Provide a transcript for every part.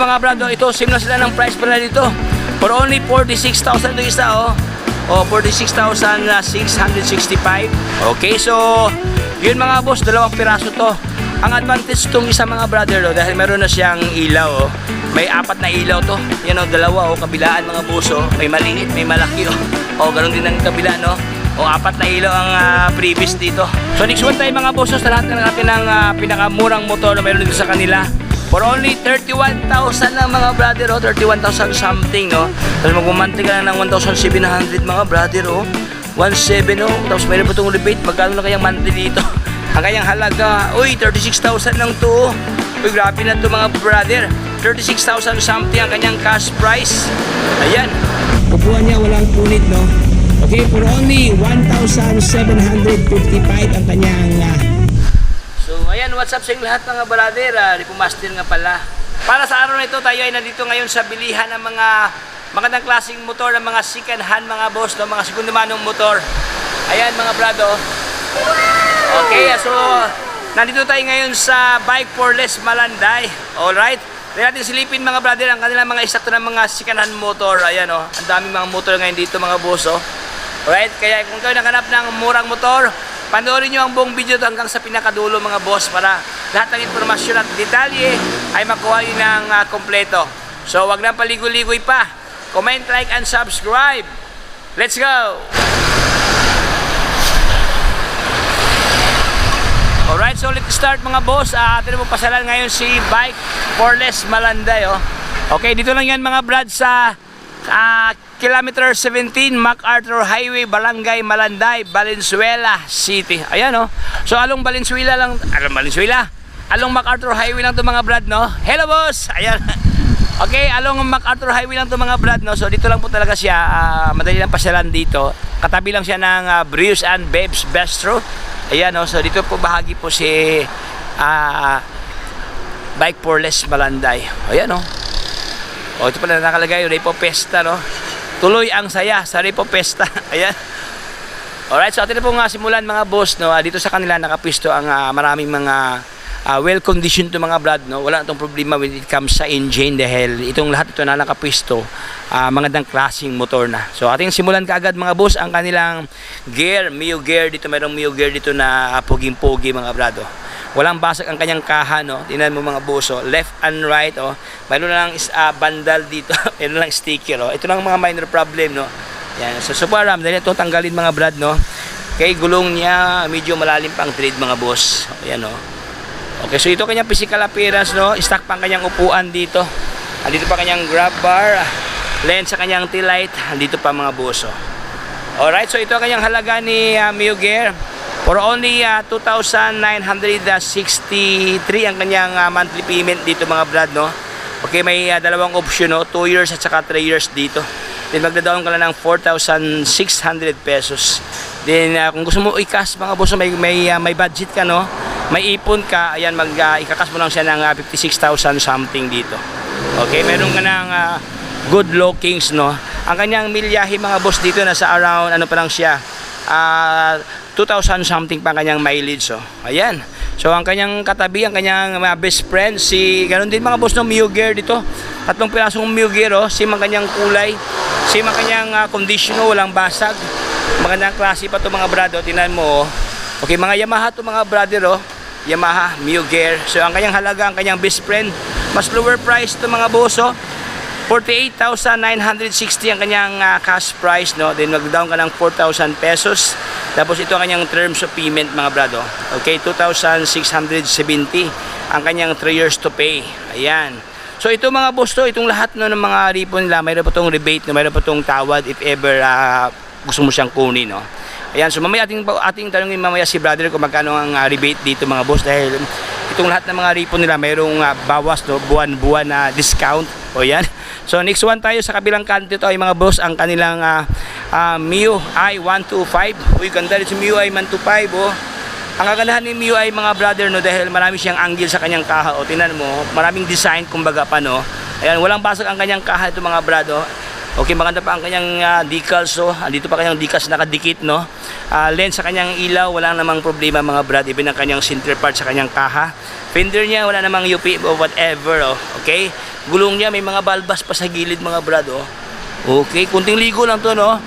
mga brad, ito same lang sila ng price pala dito. For only 46,000 ito isa, o 46,665. Okay, so yun mga boss, dalawang piraso to. Ang advantage tong isa mga brother, dahil meron na siyang ilaw, may apat na ilaw to. Yan dalawa, kabilaan mga boss, may maliit, may malaki, ganun din ang kabila, no. Apat na ilaw ang previous dito. So next one tayo mga boss, sa lahat na natin ng pinakamurang motor na meron dito sa kanila. For only 31,000 lang mga brother, 31,000 something, no. Tapos magmumanti ka na ng 1,700 mga brother, 1,700, tapos mayroon pa itong rebate. Magkano na kayang monthly dito? Ang kayang halaga, 36,000 lang to. Grabe na to mga brother. 36,000 something ang kanyang cash price. Ayan. Upuan niya, walang punit, no. Okay, for only 1,755 ang kanyang So ayan, what's up sa inyo lahat mga brother, Ripo Master nga pala. Para sa araw na ito, tayo ay nandito ngayon sa bilihan ng mga magandang klaseng motor, ng mga second hand mga boss, ng mga segundo manong motor. Ayan mga brado. Okay, so nandito tayo ngayon sa Bike for Less Malanday. Alright, tayo natin silipin mga brother ang kanilang mga eksakto ng mga second hand motor. Ayan ang daming mga motor ngayon dito mga boss. Alright, kaya kung kayo naghanap ng murang motor, panoorin nyo ang buong video hanggang sa pinakadulo mga boss para lahat ng informasyon at detalye ay makuha nyo ng kompleto. So wag na paligoy-ligoy pa. Comment, like, and subscribe. Let's go! Alright, so let's start mga boss. Atin mo pasalan ngayon si Bike for Less Malanday. Okay, dito lang yan mga brad sa kilometer 17 MacArthur Highway, Barangay Malanday, Valenzuela City. Ayan So along Valenzuela lang, along MacArthur Highway lang to mga brad, no. Hello boss. Ayan. Okay, along MacArthur Highway lang to mga brad, no. So dito lang po talaga siya, madali lang pasyalan dito. Katabi lang siya ng Brews and Babes Bistro. Ayan, so dito po bahagi po si Bike for Less Malanday. Ayan, ito pala nakalagay, Repo Pesta, no. Tuloy ang saya sa Repo Pesta. Ayan. Alright, so atin na po simulan mga boss, no. Dito sa kanila nakapisto ang maraming mga well conditioned to mga brad, no. Wala itong problema when it comes sa engine dahil itong lahat ito na nakapisto, magandang klaseng motor na. So ating simulan kaagad mga boss ang kanilang gear, Mio gear. Dito mayroong Mio gear dito na puging-pugi mga brado. Walang basag ang kanyang kaha, no. Tingnan mo mga boss, left and right, mayroon lang bandal dito, mayroon lang sticker, ito lang mga minor problem, no. Yan, so super dali ito tanggalin mga brad, no. Kay gulong niya medyo malalim pang thread mga boss. Ayan, okay, so ito kanyang physical appearance, no. Stock pa ang kanyang upuan dito. Andito pa kanyang grab bar, lens sa kanyang tail light, andito pa mga boss. Alright, so ito ang kanyang halaga ni Mio gear. For only 2,963 ang kanyang monthly payment dito mga brad, no. Okay, may dalawang option, 2 years at saka 3 years dito. Then magda-down ka lang ng 4,600 pesos. Then kung gusto mo i-cash mga boss, may budget ka, no. May ipon ka, ayan, ikakas mo lang siya ng 56,000 something dito. Okay, meron ka ng good lookings, no. Ang kanyang milyahe mga boss dito nasa around pa lang siya, 2,000 something pa kanyang mileage. Ayan. So ang kanyang katabi, ang kanyang best friend, ganoon din mga boss ng Mio gear dito. Tatlong pirasong Mio gear, same ang kanyang kulay, same ang kanyang condition, walang basag. Magandang klase pa to mga brado, tingnan mo. Okay, mga Yamaha to mga brother, Yamaha Mio gear. So ang kanyang halaga, ang kanyang best friend, mas lower price to mga boss, 48,960 ang kanyang cash price, no. Then mag-down ka ng 4,000 pesos. Tapos ito ang kanyang terms of payment mga brado. Okay, 2,670 ang kanyang 3 years to pay. Ayan. So ito mga boss itong lahat, no, ng mga repo nila, mayroon pa itong rebate, no, mayroon pa itong tawad if ever gusto mo siyang kunin, no. Ayan, so mamaya ating tanungin mamaya si brother kung magkano ang rebate dito mga boss dahil itong lahat ng mga repo nila mayroong bawas, no, buwan-buwan na discount. O yan. So next one tayo sa kabilang kanto, ito ay mga boss ang kanilang Mio i125. Uy, ganda rin si Mio i125, Ang kagandahan ni Mio ay mga brother, no, dahil marami siyang angle sa kanyang kaha. Tingnan mo, maraming design kumbaga pa, no. Ayan, walang basag ang kanyang kaha ito mga brado. Okay, maganda pa ang kanyang decals, andito pa kanyang decals nakadikit, no. Lens sa kanyang ilaw, wala namang problema mga brad. Even ang kanyang center part sa kanyang kaha. Fender niya, wala namang UP o whatever, Okay. gulong niya may mga balbas pa sa gilid mga brad, oh. Okay, kunting ligo lang to, no.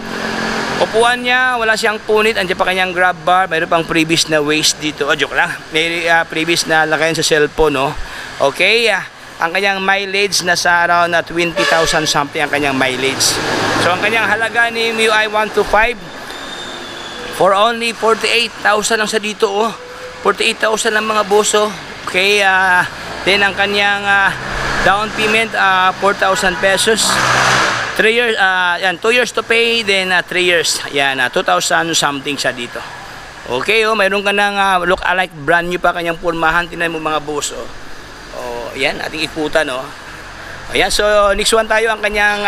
Upuan niya, wala siyang punit, andiyan pa kanyang grab bar, mayroon pang previous na waist dito. Oh, joke lang. May previous na lagayan sa cellphone, no. Okay, ang kanyang mileage nasa around 20,000 something ang kanyang mileage. So ang kanyang halaga ni MIUI 125 for only 48,000 lang sa dito, oh. 48,000 lang mga boss, oh. Okay, then ang kanyang down payment 4,000 pesos. 3 years, 2 years to pay, then 3 years. Yan, 2,000 something siya dito. Okay, oh, mayroon ka ng look alike brand new pa kanyang purmahan. Tingnan mo mga boss, oh. Oh, yan, ating ikutan, oh. Ayan, so next one tayo ang kanyang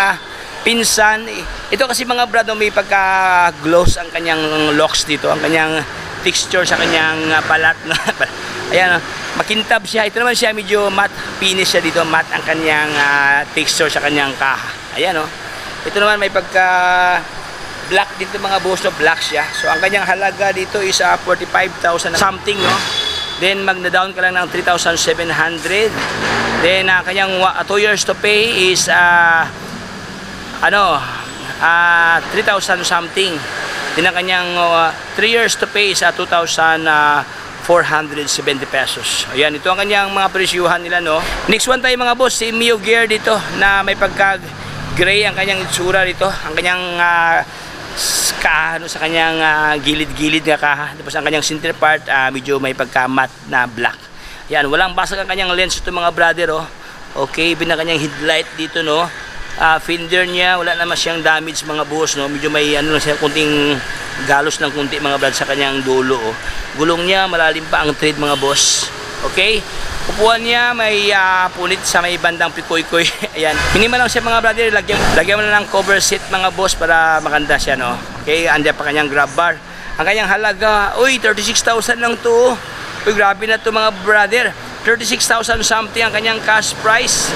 pinsan. Ito kasi mga brad, may pagka-gloss ang kanyang locks dito, ang kanyang texture sa kanyang balat. Ayan, makintab siya. Ito naman siya, medyo matte finish siya dito. Matte ang kanyang texture sa kanyang kaha. Ayan, oh. Ito naman may pagka black dito mga boss, no? Black siya. So ang kanyang halaga dito is 45,000 something, no. Then magna-down ka lang ng 3,700. Then kanyang 2 years to pay is 3,000 something. Then ang kanyang 3 years to pay is 2,470 pesos. Ayan, ito ang kanyang mga presyuhan nila, no. Next one tayo mga boss, si Mio Gear dito na may pagka gray ang kanyang itsura dito. Ang kanyang sa kanyang gilid-gilid na kaha. Tapos ang kanyang center part medyo may pagka matte na black. Yan, walang basag ang kanyang lens ito mga brother, oh. Okay, bin ang kanyang headlight dito, no. Fender niya, wala naman siyang damage mga boss, no. Medyo may lang siya, kunting galos ng kunti mga brad sa kanyang dulo, oh. Gulong niya malalim pa ang tread mga boss. Okay? Upuan niya may punit sa may bandang pikoy-koy. Ayan. Minimal lang siya mga brother. Lagyan mo na ng cover seat mga boss para maganda siya, no. Okay, andiyan pa kanyang grab bar. Ang kanyang halaga, 36,000 lang to. Uy, grabe na to mga brother. 36,000 something ang kanyang cash price.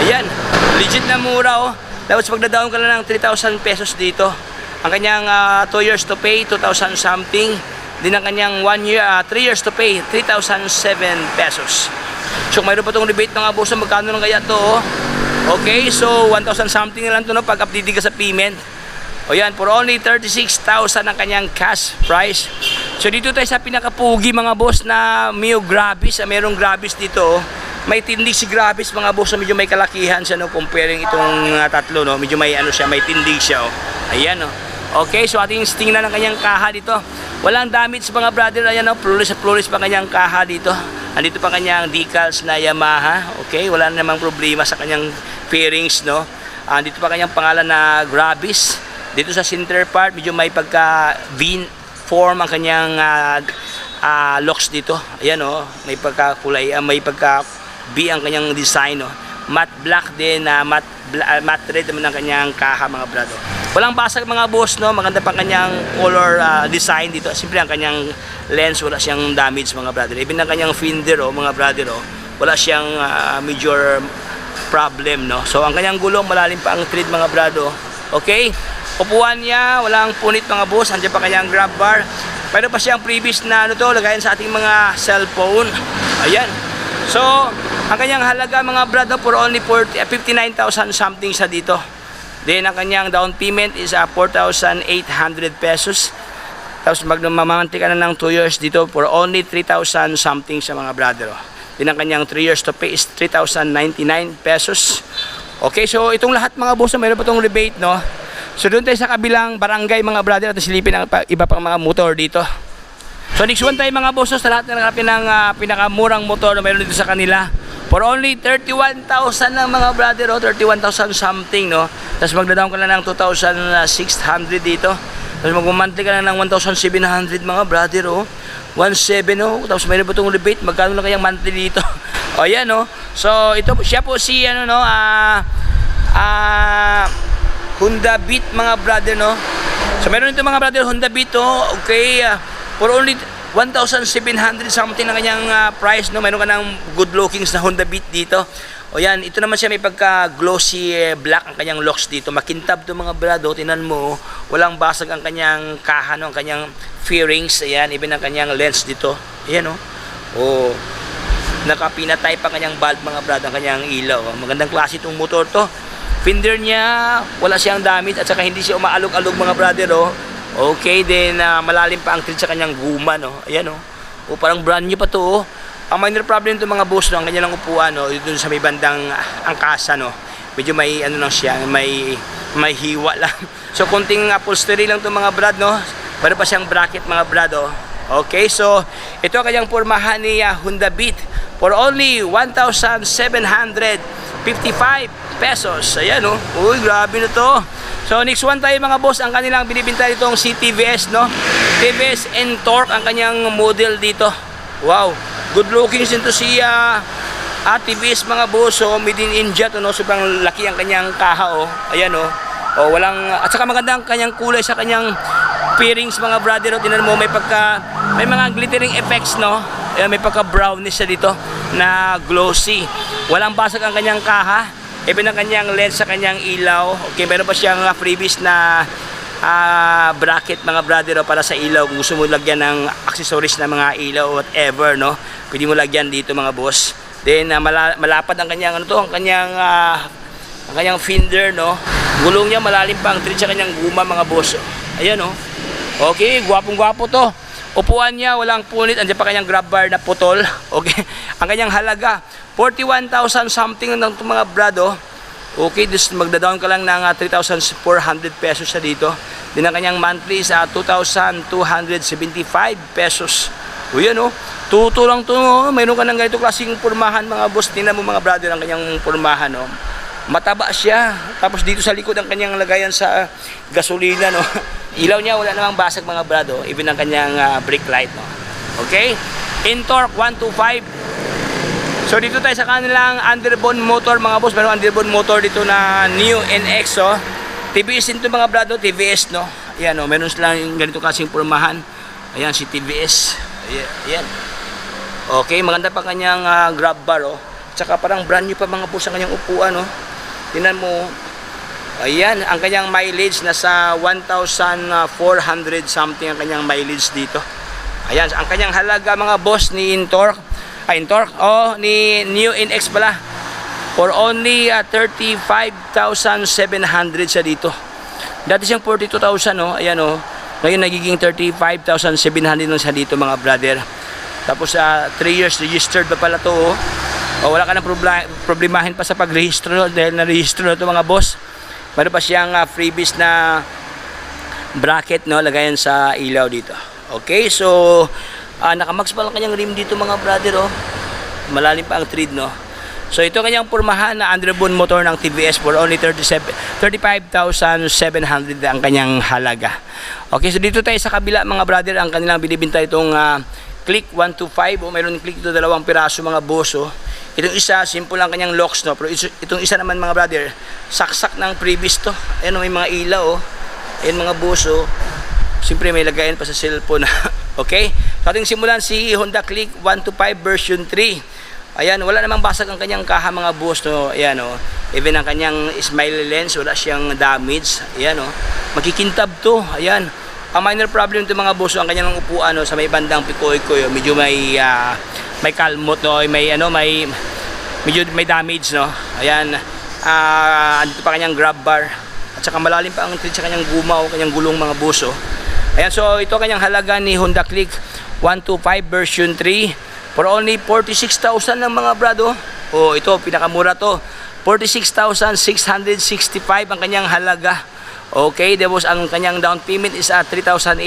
Ayan. Legit na mura, oh. Tapos magda-down ka lang ng 3,000 pesos dito. Ang kanyang 2 years to pay, 2,000 something. Din ang kanyang 3 years to pay, 3,007 pesos. So mayroon pa itong rebate mga boss, magkano lang kaya to, oh? Okay, so 1,000 something na lang to, no, pag update ka sa payment. O yan, for only 36,000 ang kanyang cash price. So dito tayo sa pinakapugi mga boss na Mio Gravis. Mayroong Gravis dito, oh. May tindig si Gravis mga boss, medyo may kalakihan siya, no, comparing itong tatlo, no. Medyo may siya, may tindig siya, oh. Ayan, oh. Okay, so ating tingnan ang kanyang kaha dito. Walang damage mga brother. Ayan, oh, plulis pa kanyang kaha dito. Andito pa kanyang decals na Yamaha. Okay, wala namang problema sa kanyang fairings, no. Andito pa kanyang pangalan na Gravis. Dito sa center part, medyo may pagka V form ang kanyang locks dito. Ayan, oh, may pagka kulay, may pagka V ang kanyang design, no. Matte black din, matte red naman ang kanyang kaha mga brother. Walang basag mga boss, no. Maganda pa kanyang color design dito. Siyempre ang kanyang lens, wala siyang damage mga brother. Even ang kanyang fender, oh, mga brother, oh, wala siyang major problem, no. So ang kanyang gulong malalim pa ang tread mga brother. Okay? Upuan niya, walang punit mga boss. Andiyan pa kanyang grab bar. Pero pa siyang previous na lagayan sa ating mga cellphone. Ayan. So ang kanyang halaga mga brother for only 59,000 something sa dito. Then ang kanyang down payment is 4,800 pesos. Tapos magmamamanti ka na ng 2 years dito for only 3,000 something sa mga brother. Then ang kanyang 3 years to pay is 3,099 pesos. Okay, so itong lahat mga boss, mayroon pa itong rebate, no. So doon tayo sa kabilang barangay mga brother at silipin ang iba pang mga motor dito. So next one tayo mga boss, sa lahat na nakapin ng pinakamurang motor na mayroon dito sa kanila. For only 31,000 lang mga brother, oh, 31,000 something, no. Tapos magda-down ka na ng 2,600 dito. Tapos magmamonthly ka na ng 1,700 mga brother, oh. 1,700, oh. Tapos mayroon pa itong rebate, magkano na kayang monthly dito. O yan, oh. So ito siya po si Honda Beat mga brother, no. So meron ito mga brother Honda Beat, oh. Okay, for only 1,700 something na kanyang price, no. Mayroon ka ng good lookings na Honda Beat dito. O yan, ito naman siya may pagka glossy black ang kanyang locks dito. Makintab to mga brado, tinan mo, walang basag ang kanyang kaha, no, ang kanyang fairings. Ayan, even ang kanyang lens dito. Ayan, oh. Oh. Naka-pinatype ang kanyang bulb mga brad, ang kanyang ilaw. Magandang klase itong motor to. Fender niya, wala siyang damage at saka hindi siya umaalog-alog mga brother, oh. Okay, then malalim pa ang tread sa kanyang guma, no. Ayan, oh. O parang brand new pa to, oh. Ang minor problem to mga boss, no, ang kanyang upuan, no, doon sa may bandang angkasa, no. Medyo may ano lang siya, may hiwa lang. So konting upholstery lang to mga brad, no. Pero pa siyang bracket mga brad, oh. Okay, so ito ang kanyang pormahan ni Honda Beat for only 1,755 pesos. Ayan, oh. Uy, grabe na to. So next one tayo mga boss, ang kanilang binibinta itong si TVS, no. TVS N-Torque ang kanyang model dito. Wow, good looking din to si TVS mga boss. So made in India to, no. Sobrang laki ang kanyang kaha, oh. Ayan, oh. Oh, walang, at saka maganda ang kanyang kulay sa kanyang fairings mga brother, oh. Tingnan mo, may mga glittering effects, no. Ayan, may pagka brownish siya dito na glossy. Walang basag ang kanyang kaha. Even ang kanyang lens sa kanyang ilaw. Okay, meron pa siyang freebies na bracket mga brother, oh, para sa ilaw. Kung gusto mo lagyan ng accessories na mga ilaw whatever, no, pwede mo lagyan dito mga boss. Then malapad ang kanyang ang kanyang fender, no. Gulong niya malalim pa ang tread sa kanyang guma mga boss. Ayan, oh. Okay, gwapong-gwapo to. Upuan niya, walang punit. Andiyan pa kanyang grab bar na putol. Okay, ang kanyang halaga 41,000 something ng mga brado. Okay, magda-down ka lang ng 3,400 pesos sa dito. Din ang kanyang monthly sa 2,275 pesos. O yan, oh. Tuto lang to, oh. Mayroon ka ng ganito klaseng pormahan mga boss. Tingnan mo mga brother ang kanyang pormahan, oh. Mataba siya. Tapos dito sa likod ang kanyang lagayan sa gasolina, no. Ilaw niya wala namang basag mga brado. Even ang kanyang brake light, no. Okay, N-Torque 125. So dito tayo sa kanilang underbone motor mga boss. Meron underbone motor dito na new NX, oh. TVS din to mga brado, TVS, no. Ayan, oh, meron silang ganito kasing pormahan. Ayan si TVS. Ayan. Okay, maganda pa kanyang grab bar, oh. Tsaka parang brand new pa mga boss ang kanyang upuan, oh. Tingnan mo. Ayan, ang kanyang mileage nasa 1,400 something ang kanyang mileage dito. Ayan, ang kanyang halaga mga boss ni N-Torque, ni New NX pala, for only 35,700 siya dito. Dati siyang 42,000, no. Ayan, oh. Ngayon nagiging 35,700 lang siya dito mga brother. Tapos 3 years registered pa pala to, oh. O, wala ka ng problemahin pa sa pagrehistro, no, dahil na-rehistro na ito mga boss. Meron pa siyang freebies na bracket, no, lagayan sa ilaw dito. Okay, so nakamax pa lang kanyang rim dito mga brother, oh. Malalim pa ang tread, no. So ito kanyang pormahan na underbone motor ng TVS for only 35,700 ang kanyang halaga. Okay, so dito tayo sa kabila mga brother, ang kanilang binibinta itong Click 125, oh. Mayroon Click ito, 2 piraso mga boss, oh. Itong isa, simple lang kanyang locks, no. Pero itong isa naman mga brother, saksak ng previous to. Ayan, may mga ilaw, oh. Ayan mga boss, oh. Siyempre may lagayan pa sa cellphone. Okay, so ating simulan si Honda Click 125 version 3. Ayan, wala namang basag ang kanyang kaha mga boss, no. Ayan, oh. Even ang kanyang smiley lens, wala siyang damage. Ayan, oh. Makikintab to. Ayan. Ang minor problem to mga boss, ang kanyang upuan, no, sa may bandang pikoy-koy, oh. Medyo may kalmot, no, medyo may damage, no. Ayan, andito pa kanyang grab bar at saka malalim pa ang tread sa kanyang guma, o kanyang gulong mga boss, oh. Ayan, so ito kanyang halaga ni Honda Click 125 version 3 for only 46,000 ng mga brado. Oh, ito pinakamura to, 46,665 ang kanyang halaga. Okay, tapos ang kanyang down payment is 3,800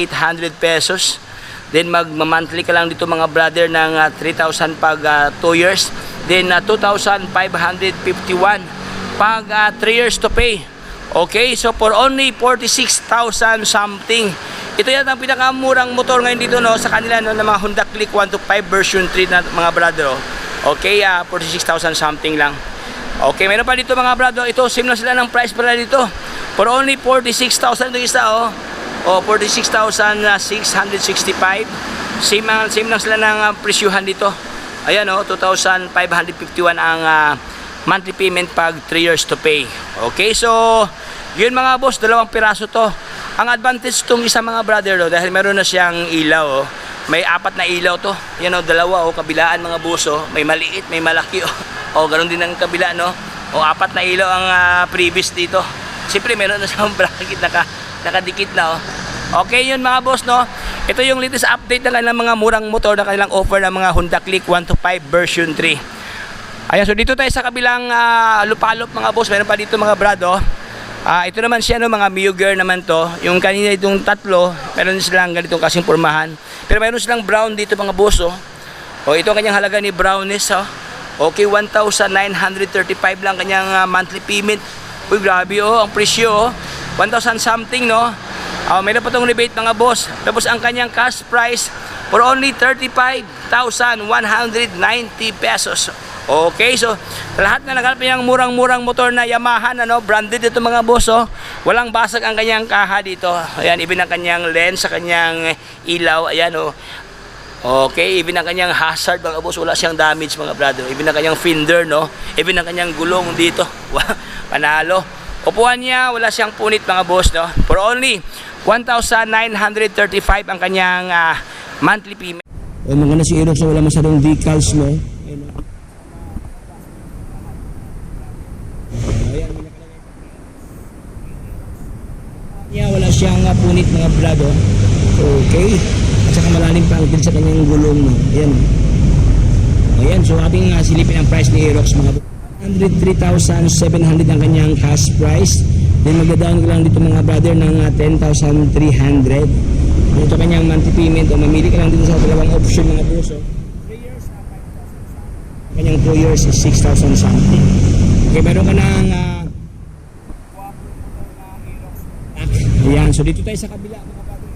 pesos. Then magma-monthly ka lang dito mga brother ng 3,000 pag 2 years. Then 2,551 pag 3 years to pay. Okay, so for only 46,000 something. Ito yan ang pinakamurang motor ngayon dito, no, sa kanila, no, ng mga Honda Click 125 version 3 na mga brother, oh. Okay, 46,000 something lang. Okay, meron pa dito mga brother. Ito, same lang sila ng price pala dito. For only 46,000 ito isa, oh. O 46,665. Same lang sila ng presyuhan dito. Ayan, oh, 2,551 ang monthly payment pag 3 years to pay. Okay, so yun mga boss, 2 piraso to. Ang advantage tong isa mga brother, oh, dahil meron na siyang ilaw, oh. May apat na ilaw to. Yan o, dalawa o, kabilaan mga boss o. May maliit, may malaki o. O, ganun din ang kabila, no? O, apat na ilaw ang previous dito. Siyempre, meron na siyang bracket, nakadikit na o. Okay yun mga boss, no? Ito yung latest update ng kanilang mga murang motor na kanilang offer ng mga Honda Click 125 version 3. Ayan, so dito tayo sa kabilang lupalop mga boss. Meron pa dito mga brado. Ito naman siya, no, mga Muger naman to. Yung kanina itong tatlo, meron silang ganitong kasing pormahan. Pero meron silang brown dito mga boss, oh. O, ito ang kanyang halaga ni Brownness, oh. Okay, 1,935 lang kanyang monthly payment. Uy, grabe, oh, ang presyo, oh. 1,000 something, no? Meron pa itong rebate mga boss. Tapos ang kanyang cash price for only 35,190 pesos. Okay, so lahat na naghanap niyang murang-murang motor na Yamaha, ano, branded ito mga boss, oh. Walang basag ang kanyang kaha dito. Ayan, even ang kanyang lens sa kanyang ilaw, ayan, oh. Okay, even ang kanyang hazard mga boss, wala siyang damage mga brother. Even ang kanyang fender, no. Even ang kanyang gulong dito. Panalo. Upuan niya, wala siyang punit mga boss, no. For only 1,935 ang kanyang monthly payment. O mga na si Aerox na wala masyadong decals, no? Wala siyang punit mga brado. Okay. At saka malalim pa ang sa kanyang gulong, no? Ayan. Ayan, so ating silipin ang price ni Aerox mga 103,700 ang kanyang cash price. Then magdadaan ko lang dito mga brother ng 10,300. Ito kanyang monthly payment, o mamili ka lang dito sa dalawang option mga puso. 3 years, 5,000. Kanyang 2 years is 6,000 something. Okay, meron ka ng ayan, so dito tayo sa kabila mga brother.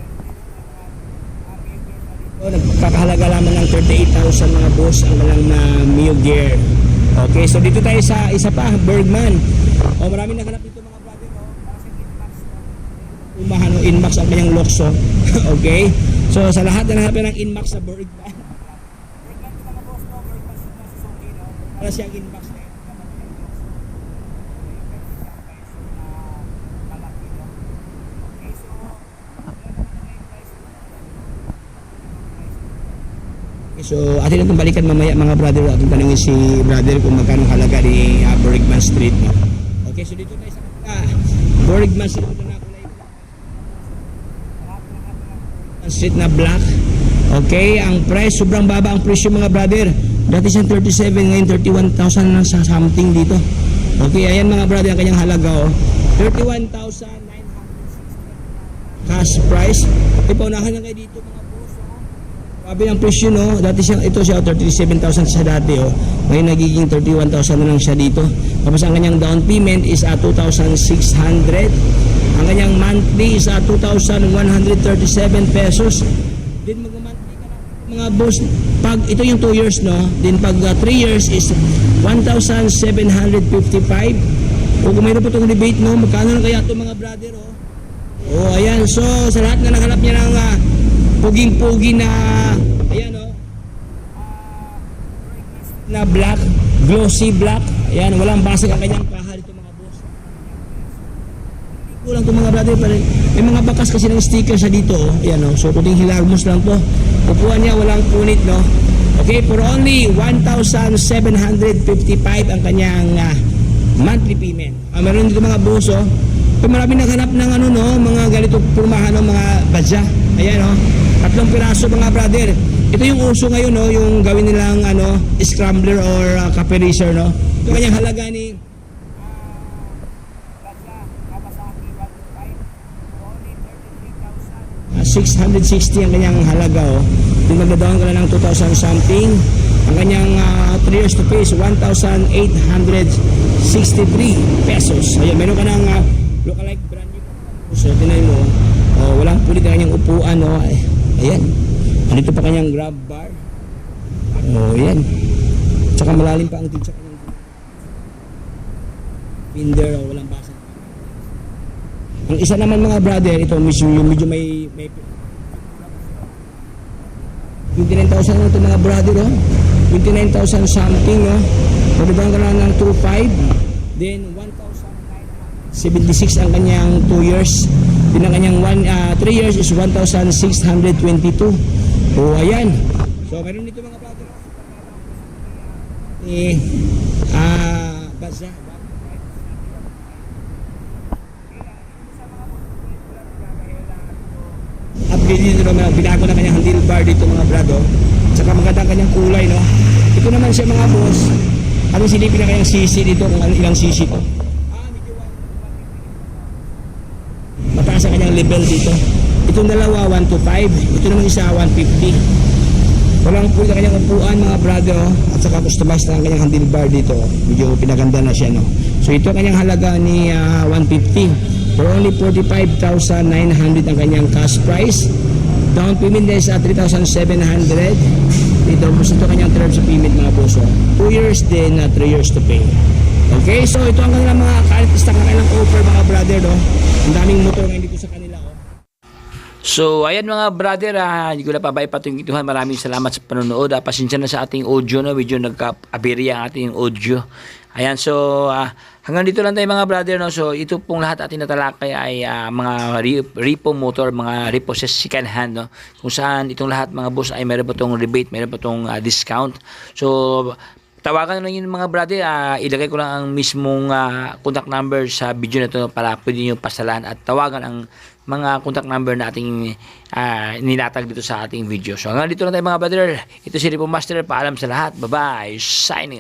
Nagkakahalaga lamang ng 38,000 mga boss ang walang Mio Gear. Okay, so dito tayo sa isa pa, Bergman. O, maraming naganap dito mga brother, o. Para sa Inmax. Umahan o Inmax ang kanyang Luxo. Okay? So, sa lahat na nahanap ng Inmax sa Bergman. Bergman ito mga boss, no? Bergman sa Suzuki, no? Para siyang Inmax na ito. So, atin natin balikan mamaya mga brother. Ating tanongin si brother kung magkano halaga ni Bergman Street, no? Okay, so dito tayo sa Bergman Street na kulay Street na black. Okay, ang price sobrang baba ang presyo mga brother. Dati siyang 37, ngayon 31,000 na sa something dito. Okay, ayan mga brother ang kanyang halaga, oh. 31,960 cash price. Ipaunahan lang kayo dito mga boss, oh. Sabi ng presyo, no? Dati siya, ito siya 37,000 siya dati, oh. Ngayon nagiging 31,000 na lang siya dito. Tapos ang kanyang down payment is 2,600. Ang kanyang monthly is 2,137 pesos. Then mag-monthly ka na mga boss. Pag ito yung 2 years, no? Then pag 3 years is 1,755. O kung mayroon pa itong rebate, no? Magkano na kaya ito mga brother, oh? Oh, ayan. So, sa lahat na naghanap niya ng puging-pugi na, ayan, oh, na black, glossy black. Ayan, walang basag ang kanyang kaha dito mga boss. Kulang ito mga brother, pero may mga bakas kasi ng sticker siya dito, oh. Ayan, oh. So, kuting hilagmos lang to. Upuan niya, walang punit, no? Okay, for only 1,755 ang kanyang monthly payment. Meron dito mga boss, oh. Kung marami naghanap ng ano, no, mga ganito purmahan, no, mga badya. Ayan, oh. 3 piraso mga brother. Ito yung uso ngayon, no, yung gawin nilang ano, scrambler or cafe racer, no. Ito kanyang halaga ni 660 ang kanyang halaga, oh. Kung magdadaan ka na ng 2,000 something, ang kanyang 3 years to pay is 1,863 pesos. Ayan, meron ka ng lookalike brand new. So, tinay mo, oh, walang pulit ang kanyang upuan, no. Ayan. Andito pa kanyang grab bar. Oh, ayan. Tsaka malalim pa ang titsa kanyang finder, oh, walang basa. Ang isa naman mga brother, ito medyo may 29,000 na ito mga brother, oh. 29,000 something, no. Pagdadaan ka lang ng 2,500. Then 1,976 ang kanyang 2 years. Then ang kanyang 3 years is 1,622. ayan. So, meron dito mga brother. Baza. Upgrade dito naman, binago na kanyang handlebar dito mga brado. Saka magandang kanyang kulay, no? Ito naman siya mga boss. Anong silipin na kanyang CC dito, kung ilang CC to? Mataas ang kanyang level dito. Itong dalawa, 125. Ito naman isa, 150. Walang po na kanyang upuan mga brado. At saka customized na ang kanyang handlebar dito. Medyo pinaganda na siya, no? So ito ang kanyang halaga ni 150. For only 45,900 ang kanyang cash price. Down payment din sa 3,700. Ito kanyang terms of payment mga boss. 2 years din na 3 years to pay. Okay, so ito ang kanilang mga kaartista ng kanilang offer mga brother, no? Ang daming motor ngayon dito sa kanila, oh. So, ayan mga brother, hindi ko na pa ipatungituhan. Maraming salamat sa panonood. Pasensya na sa ating audio, no? Medyo nagka-aberya ang ating audio. Ayan, so hanggang dito lang tayo mga brother, no? So ito pong lahat ating natalakay ay mga repo motor, mga repo second hand, no? Kung saan itong lahat mga boss ay meron pa tong rebate, meron pa tong discount. So tawagan lang yun mga brother, ilagay ko lang ang mismong contact number sa video na to para pwede nyo pasalan at tawagan ang mga contact number na ating nilatag dito sa ating video. So hanggang dito lang tayo mga brother. Ito si Repo Master, paalam sa lahat. Bye bye, signing.